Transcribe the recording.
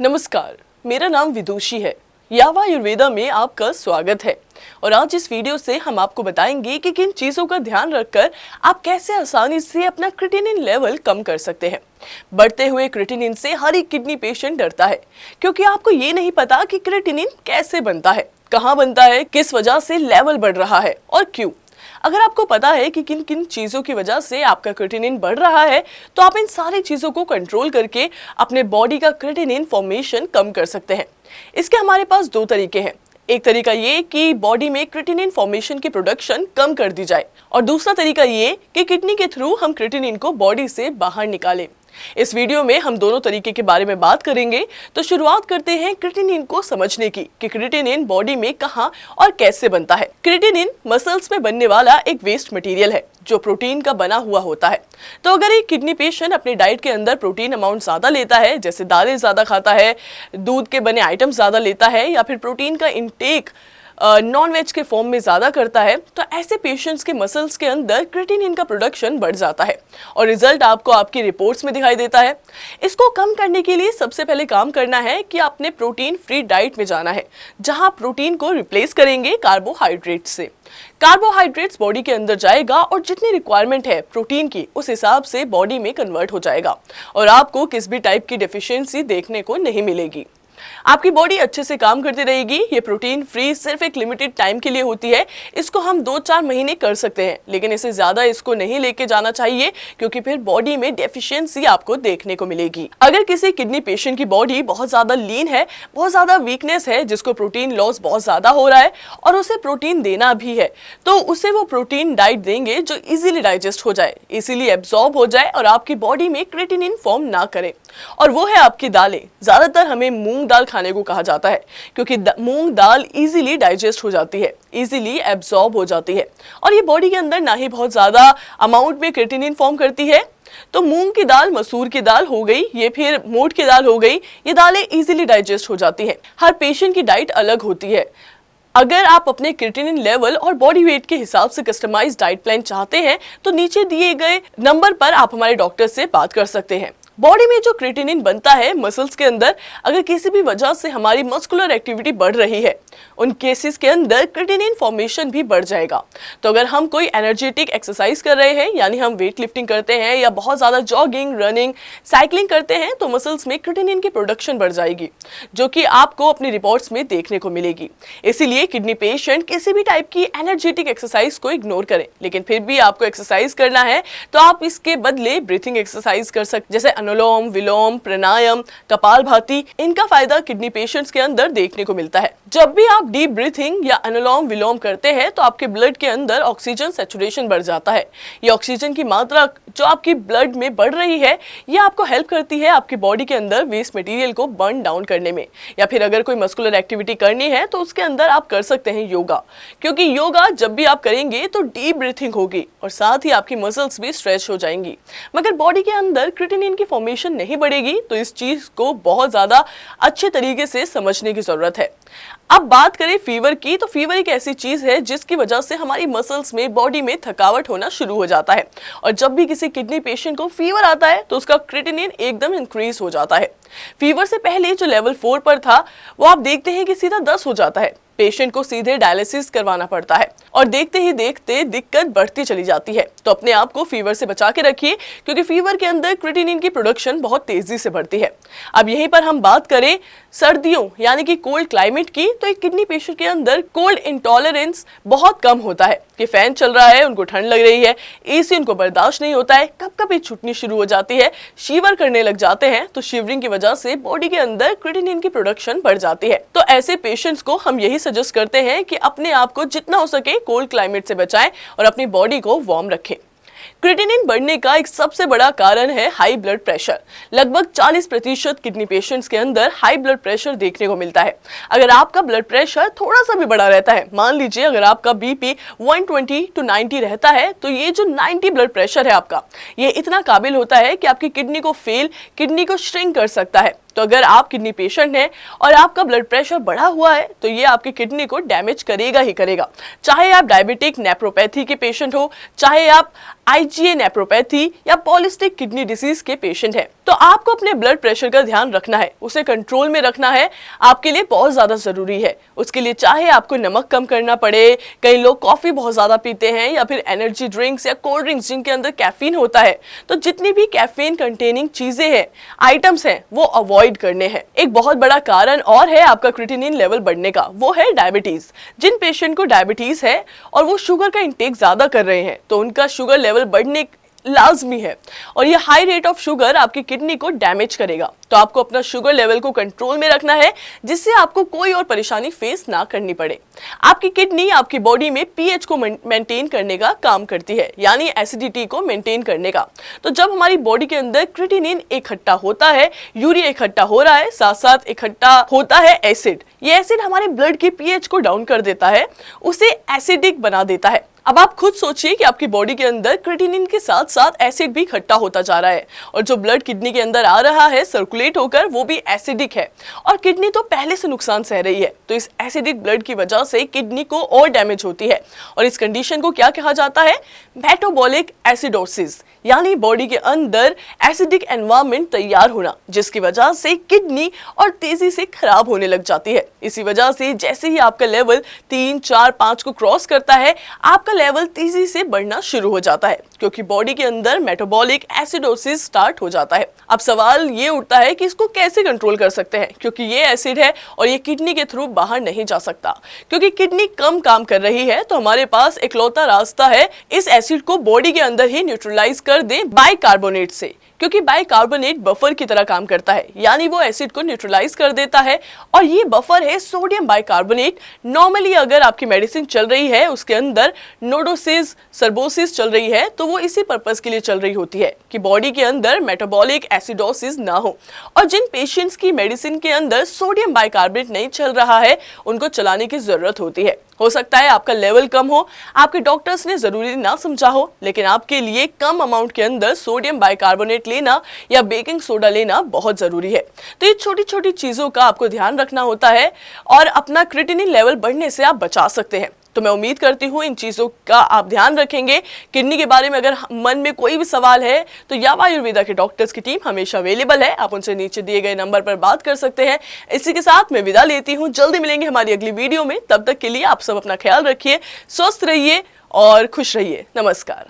नमस्कार, मेरा नाम विदुषी है। यावा आयुर्वेदा में आपका स्वागत है। और आज इस वीडियो से हम आपको बताएंगे कि किन चीजों का ध्यान रखकर आप कैसे आसानी से अपना क्रिएटिनिन लेवल कम कर सकते हैं। बढ़ते हुए क्रिएटिनिन से हर एक किडनी पेशेंट डरता है, क्योंकि आपको ये नहीं पता कि क्रिएटिनिन कैसे बनता है, कहाँ बनता है, किस वजह से लेवल बढ़ रहा है और क्यों। अगर आपको पता है कि किन किन चीज़ों की वजह से आपका क्रिएटिनिन बढ़ रहा है, तो आप इन सारी चीज़ों को कंट्रोल करके अपने बॉडी का क्रिएटिनिन फॉर्मेशन कम कर सकते हैं। इसके हमारे पास दो तरीके हैं। एक तरीका ये कि बॉडी में क्रिएटिनिन फॉर्मेशन की प्रोडक्शन कम कर दी जाए, और दूसरा तरीका ये कि किडनी के थ्रू हम क्रिएटिनिन को बॉडी से बाहर निकालें। इस वीडियो में हम दोनों तरीके के बारे में बात करेंगे। तो शुरुआत करते हैं क्रिएटिनिन को समझने की कि क्रिएटिनिन बॉडी में कहां और कैसे बनता है। क्रिएटिनिन मसल्स में बनने वाला एक वेस्ट मटेरियल है जो प्रोटीन का बना हुआ होता है। तो अगर एक किडनी पेशेंट अपने डाइट के अंदर प्रोटीन अमाउंट ज्यादा लेता है, जैसे दालें ज्यादा खाता है, दूध के बने आइटम ज्यादा लेता है, या फिर प्रोटीन का इंटेक नॉन वेज के फॉर्म में ज़्यादा करता है, तो ऐसे पेशेंट्स के मसल्स के अंदर क्रिएटिनिन का प्रोडक्शन बढ़ जाता है और रिजल्ट आपको आपकी रिपोर्ट्स में दिखाई देता है। इसको कम करने के लिए सबसे पहले काम करना है कि आपने प्रोटीन फ्री डाइट में जाना है, जहां प्रोटीन को रिप्लेस करेंगे कार्बोहाइड्रेट से। कार्बोहाइड्रेट्स बॉडी के अंदर जाएगा और जितनी रिक्वायरमेंट है प्रोटीन की, उस हिसाब से बॉडी में कन्वर्ट हो जाएगा और आपको किसी भी टाइप की डेफिशिएंसी देखने को नहीं मिलेगी। आपकी बॉडी अच्छे से काम करती रहेगी। ये प्रोटीन फ्री सिर्फ एक लिमिटेड टाइम के लिए होती है। इसको हम 2-4 महीने कर सकते हैं, लेकिन इससे ज्यादा इसको नहीं लेके जाना चाहिए, क्योंकि फिर बॉडी में डेफिशिएंसी आपको देखने को मिलेगी। अगर किसी किडनी पेशेंट की बॉडी बहुत ज्यादा लीन है, बहुत ज्यादा वीकनेस है, जिसको प्रोटीन लॉस बहुत ज्यादा हो रहा है और उसे प्रोटीन देना भी है, तो उसे वो प्रोटीन डाइट देंगे जो इजीली डाइजेस्ट हो जाए, इजीली एब्जॉर्ब हो जाए और आपकी बॉडी में क्रिएटिनिन फॉर्म ना करे। और वो है आपकी दालें। ज्यादातर हमें मूंग दाल खाने को कहा जाता है, क्योंकि मूंग दाल इजीली डाइजेस्ट हो जाती है, इजीली एब्जॉर्ब हो जाती है और ये बॉडी के अंदर ना ही बहुत ज्यादा अमाउंट में क्रिएटिनिन फॉर्म करती है। तो मूंग की दाल, मसूर की दाल हो गई, ये फिर मोठ की दाल हो गई, ये दालें इजीली डाइजेस्ट हो जाती हैं। हर पेशेंट की डाइट अलग होती है। अगर आप अपने क्रिएटिनिन लेवल और बॉडी वेट के हिसाब से कस्टमाइज्ड डाइट प्लान चाहते हैं, तो नीचे दिए गए नंबर पर आप हमारे डॉक्टर से बात कर सकते हैं। बॉडी में जो क्रिएटिनिन बनता है मसल्स के अंदर, अगर किसी भी वजह से हमारी मस्कुलर एक्टिविटी बढ़ रही है, उन केसेस के अंदर क्रिएटिनिन फॉर्मेशन भी बढ़ जाएगा। तो अगर हम कोई एनर्जेटिक एक्सरसाइज कर रहे हैं, यानी हम वेट लिफ्टिंग करते हैं या बहुत ज़्यादा जॉगिंग, रनिंग, साइकिलिंग करते हैं, तो मसल्स में क्रिएटिनिन की प्रोडक्शन बढ़ जाएगी, जो कि आपको अपनी रिपोर्ट्स में देखने को मिलेगी। इसीलिए किडनी पेशेंट किसी भी टाइप की एनर्जेटिक एक्सरसाइज को इग्नोर करें, लेकिन फिर भी आपको एक्सरसाइज करना है तो आप इसके बदले ब्रीथिंग एक्सरसाइज कर सकते, जैसे अनुलोम विलोम, प्राणायाम, कपालभाति। इनका फायदा किडनी पेशेंट्स के अंदर देखने को मिलता है। जब भी आप डीप ब्रीथिंग या अनुलोम विलोम करते हैं, तो आपके ब्लड के अंदर ऑक्सीजन सैचुरेशन बढ़ जाता है। ये ऑक्सीजन की मात्रा जो आपकी ब्लड में बढ़ रही है, ये आपको हेल्प करती है आपकी बॉडी के अंदर वेस्ट मटेरियल को बर्न डाउन करने में। या फिर अगर कोई मस्कुलर एक्टिविटी करनी है, तो उसके अंदर आप कर सकते हैं योगा, क्योंकि योगा जब भी आप करेंगे तो डीप ब्रीथिंग होगी और साथ ही आपकी मसल्स भी स्ट्रेच हो जाएंगी। मगर बॉडी के अंदर क्रिएटिनिन की फॉर्मेशन नहीं बढ़ेगी, तो इस चीज को बहुत ज्यादा अच्छे तरीके से समझने की जरूरत है। अब बात करें फीवर की, तो फीवर एक ऐसी चीज है जिसकी वजह से हमारी मसल्स में, बॉडी में थकावट होना शुरू हो जाता है। और जब भी किसी किडनी पेशेंट को फीवर आता है, तो उसका क्रिएटिनिन एकदम इंक्रीज हो जाता है। फीवर से पहले जो लेवल 4 पर था, वो आप देखते हैं कि सीधा 10 हो जाता है। पेशेंट को सीधे डायलिसिस करवाना पड़ता है और देखते ही देखते दिक्कत बढ़ती चली जाती है। तो अपने आप को फीवर से बचा के रखिए, क्योंकि फीवर के अंदर क्रिएटिनिन की प्रोडक्शन बहुत तेजी से बढ़ती है। अब यहीं पर हम बात करें सर्दियों यानी कि कोल्ड क्लाइमेट की, तो एक किडनी पेशेंट के अंदर कोल्ड इंटॉलरेंस बहुत कम होता है कि फैन चल रहा है, उनको ठंड लग रही है, एसी उनको बर्दाश्त नहीं होता है, कब कभी छुटनी शुरू हो जाती है, शिवर करने लग जाते हैं। तो शिवरिंग की वजह से बॉडी के अंदर क्रिएटिनिन की प्रोडक्शन बढ़ जाती है। तो ऐसे पेशेंट्स को हम यही सजेस्ट करते हैं कि अपने आप को जितना हो सके कोल्ड क्लाइमेट से बचाएं और अपनी बॉडी को वार्म रखें। क्रिएटिनिन बढ़ने का एक सबसे बड़ा कारण है हाई ब्लड प्रेशर। लगभग 40% किडनी पेशेंट्स के अंदर हाई ब्लड प्रेशर देखने को मिलता है। अगर आपका ब्लड प्रेशर थोड़ा सा भी बढ़ा रहता है, मान लीजिए अगर आपका बीपी 120 to 90 रहता है, तो ये जो 90 ब्लड प्रेशर है आपका, ये इतना काबिल होता है कि आपकी किडनी को फेल, किडनी को श्रिंक कर सकता है। तो अगर आप किडनी पेशेंट हैं और आपका ब्लड प्रेशर बढ़ा हुआ है, तो ये आपकी किडनी को डैमेज करेगा ही करेगा। चाहे आप डायबिटिक नेफ्रोपैथी के पेशेंट हो, चाहे आप आईजीए नेफ्रोपैथी या पॉलिस्टिक किडनी डिसीज के पेशेंट हैं। तो तो आपको अपने ब्लड प्रेशर का ध्यान रखना है, उसे कंट्रोल में रखना है, आपके लिए बहुत ज्यादा जरूरी है। उसके लिए चाहे आपको नमक कम करना पड़े, कई लोग कॉफी बहुत ज्यादा पीते हैं या फिर एनर्जी ड्रिंक्स या कोल्ड ड्रिंक्स जिनके अंदर कैफीन होता है, तो जितनी भी कैफीन कंटेनिंग चीजें हैं, आइटम्स हैं, वो अवॉइड करने हैं। एक बहुत बड़ा कारण और है आपका क्रिएटिनिन लेवल बढ़ने का, वो है डायबिटीज। जिन पेशेंट को डायबिटीज है और वो शुगर का इंटेक ज्यादा कर रहे हैं, तो उनका शुगर लेवल बढ़ने लाजमी है और ये हाई रेट ऑफ शुगर आपकी किडनी को डैमेज करेगा। तो आपको अपना शुगर लेवल को कंट्रोल में रखना है, जिससे आपको कोई और परेशानी फेस ना करनी पड़े। आपकी किडनी आपकी बॉडी में पीएच को मेंटेन करने का काम करती है, यानी एसिडिटी को मेंटेन करने का। तो जब हमारी बॉडी के अंदर क्रिएटिनिन इकट्ठा होता है, यूरिया इकट्ठा हो रहा है, साथ साथ इकट्ठा होता है एसिड। ये एसिड हमारे ब्लड के पीएच को डाउन कर देता है, उसे एसिडिक बना देता है। अब आप खुद सोचिए कि आपकी बॉडी के अंदर क्रिएटिनिन के साथ साथ एसिड भी इकट्ठा होता जा रहा है और जो ब्लड किडनी के अंदर आ रहा है सर्कुलेट होकर, वो भी एसिडिक है और किडनी तो पहले से नुकसान सह रही है। तो इस एसिडिक ब्लड की वजह से किडनी को और डैमेज होती है और इस कंडीशन को क्या कहा जाता है? मेटाबॉलिक एसिडोसिस, यानी बॉडी के अंदर एसिडिक एनवायरनमेंट तैयार होना, जिसकी वजह से किडनी और तेजी से खराब होने लग जाती है। इसी वजह से जैसे ही आपका लेवल 3, 4, 5 को क्रॉस करता है, आपका लेवल तेजी से बढ़ना शुरू हो जाता है, क्योंकि बॉडी के अंदर मेटाबॉलिक एसिडोसिस स्टार्ट हो जाता है। अब सवाल ये उठता है कि इसको कैसे कंट्रोल कर सकते हैं, क्योंकि ये एसिड है और ये किडनी के थ्रू बाहर नहीं जा सकता। क्योंकि किडनी कम काम कर रही है, तो हमारे पास इकलौता रास्ता है इस एसिड को बॉडी के अंदर ही न्यूट्रलाइज कर दे बाइकार्बोनेट से, क्योंकि बाइकार्बोनेट बफर की तरह काम करता है, यानी वो एसिड को न्यूट्रलाइज कर देता है और ये बफर है सोडियम बाइकार्बोनेट। नॉर्मली अगर आपकी मेडिसिन चल रही है, उसके अंदर नोडोसिस, सर्बोसिस चल रही है, तो वो इसी पर्पस के लिए चल रही होती है कि बॉडी के अंदर मेटाबॉलिक एसिडोसिस ना हो। और जिन पेशेंट्स की मेडिसिन के अंदर सोडियम बाइकार्बोनेट नहीं चल रहा है, उनको चलाने की जरूरत होती है। हो सकता है आपका लेवल कम हो, आपके डॉक्टर्स ने जरूरी ना समझा हो, लेकिन आपके लिए कम अमाउंट के अंदर सोडियम बाइकार्बोनेट लेना या बेकिंग सोडा लेना बहुत जरूरी है। तो ये छोटी छोटी चीजों का आपको ध्यान रखना होता है और अपना क्रिएटिनिन लेवल बढ़ने से आप बचा सकते हैं। तो मैं उम्मीद करती हूँ इन चीजों का आप ध्यान रखेंगे। किडनी के बारे में अगर मन में कोई भी सवाल है, तो यावा आयुर्वेदा के डॉक्टर्स की टीम हमेशा अवेलेबल है, आप उनसे नीचे दिए गए नंबर पर बात कर सकते हैं। इसी के साथ मैं विदा लेती हूँ, जल्दी मिलेंगे हमारी अगली वीडियो में। तब तक के लिए आप सब अपना ख्याल रखिए, स्वस्थ रहिए और खुश रहिए। नमस्कार।